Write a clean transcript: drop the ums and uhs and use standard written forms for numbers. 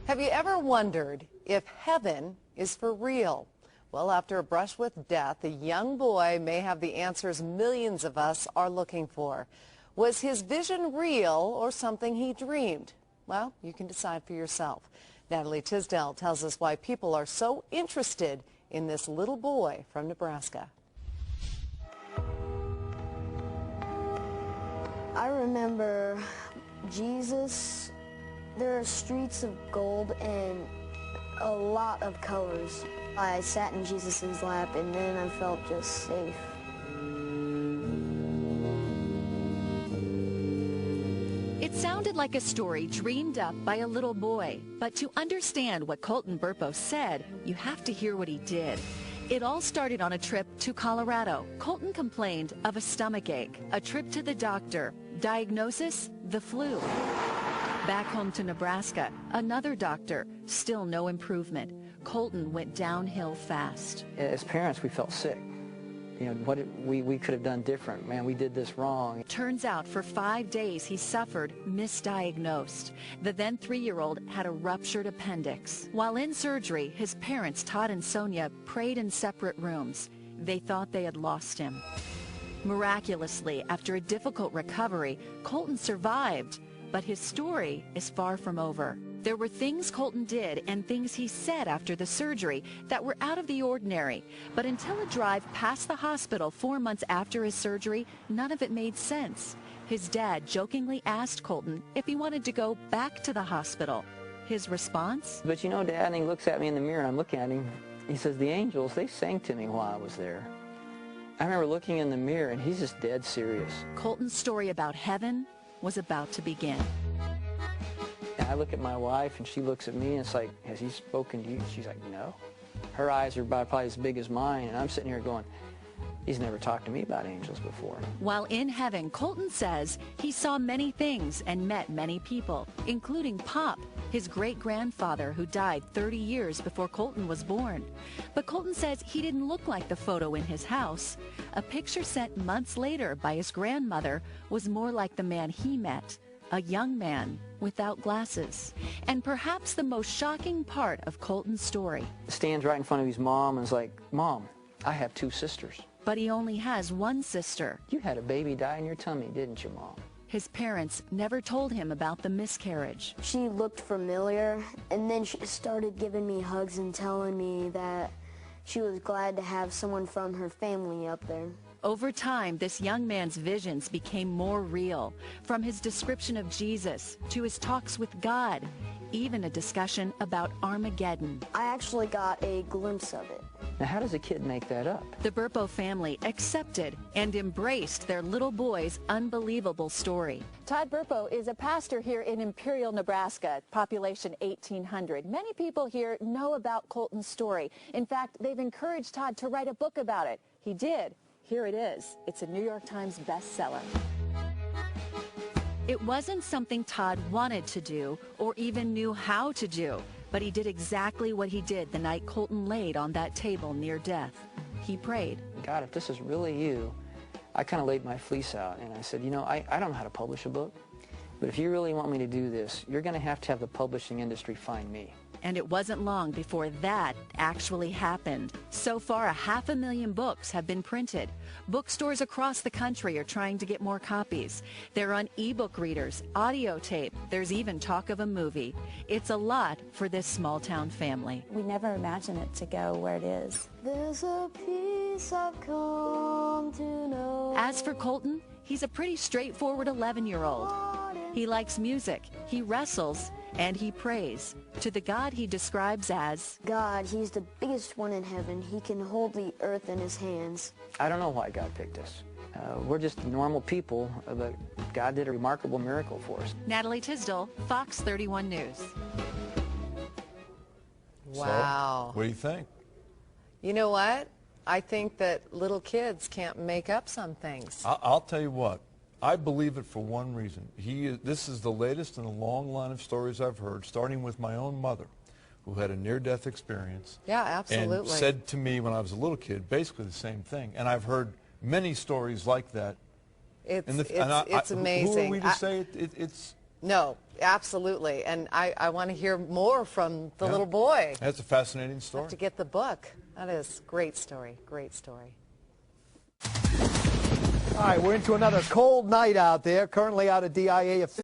Have you ever wondered if heaven is for real? Well, after a brush with death, a young boy may have the answers millions of us are looking for. Was his vision real or something he dreamed? Well, you can decide for yourself. Natalie Tisdale tells us why people are so interested in this little boy from Nebraska. I remember Jesus. There are streets of gold and a lot of colors. I sat in Jesus' lap and then I felt just safe. It sounded like a story dreamed up by a little boy, but to understand what Coulton said, you have to hear what he did. It all started on a trip to Colorado. Coulton complained of a stomach ache, a trip to the doctor, diagnosis, the flu. Back home to Nebraska, another doctor, still no improvement. Coulton went downhill fast. As parents, we felt sick. You know, what we could have done different. Man, we did this wrong. Turns out for 5 days he suffered misdiagnosed. The then 3-year-old had a ruptured appendix. While in surgery, his parents, Todd and Sonia, prayed in separate rooms. They thought they had lost him. Miraculously, after a difficult recovery, Coulton survived. But his story is far from over. There were things Coulton did and things he said after the surgery that were out of the ordinary. But until a drive past the hospital 4 months after his surgery, none of it made sense. His dad jokingly asked Coulton if he wanted to go back to the hospital. His response? But you know, Dad, and he looks at me in the mirror and I'm looking at him. He says, the angels, they sang to me while I was there. I remember looking in the mirror and he's just dead serious. Coulton's story about heaven was about to begin. And I look at my wife and she looks at me and it's like, has he spoken to you? She's like, no. Her eyes are about probably as big as mine and I'm sitting here going, he's never talked to me about angels before. While in heaven, Coulton says he saw many things and met many people, including Pop, his great-grandfather who died 30 years before Coulton was born. But Coulton says he didn't look like the photo in his house. A picture sent months later by his grandmother was more like the man he met, a young man without glasses. And perhaps the most shocking part of Coulton's story. Stands right in front of his mom and is like, Mom, I have 2 sisters. But he only has one sister. You had a baby die in your tummy, didn't you, Mom? His parents never told him about the miscarriage. She looked familiar, and then she started giving me hugs and telling me that she was glad to have someone from her family up there. Over time, this young man's visions became more real, from his description of Jesus to his talks with God, even a discussion about Armageddon. I actually got a glimpse of it. Now, how does a kid make that up? The Burpo family accepted and embraced their little boy's unbelievable story. Todd Burpo is a pastor here in Imperial, Nebraska, population 1,800. Many people here know about Coulton's story. In fact, they've encouraged Todd to write a book about it. He did. Here it is. It's a New York Times bestseller. It wasn't something Todd wanted to do or even knew how to do, but he did exactly what he did the night Coulton laid on that table near death. He prayed. God, if this is really you, I kind of laid my fleece out and I said, you know, I don't know how to publish a book, but if you really want me to do this, you're going to have the publishing industry find me. And it wasn't long before that actually happened. So far, 500,000 books have been printed. Bookstores across the country are trying to get more copies. They're on ebook readers, audio tape. There's even talk of a movie. It's a lot for this small-town family. We never imagined it to go where it is. There's a peace I've come to know. As for Coulton, he's a pretty straightforward 11-year-old. He likes music, he wrestles, and he prays to the God he describes as God. He's the biggest one in heaven. He can hold the earth in his hands. I don't know why God picked us. We're just normal people, but God did a remarkable miracle for us. Natalie Tisdale, Fox 31 News. Wow. So, what do you think? You know what? I think that little kids can't make up some things. I'll tell you what. I believe it for one reason. This is the latest in a long line of stories I've heard, starting with my own mother, who had a near-death experience. Yeah, absolutely. And said to me when I was a little kid basically the same thing. And I've heard many stories like that. It's amazing. Who are we to say it's No, absolutely. And I want to hear more from the little boy. That's a fascinating story. Have to get the book. That is a great story. Great story. All right, we're into another cold night out there. Currently out of DIA.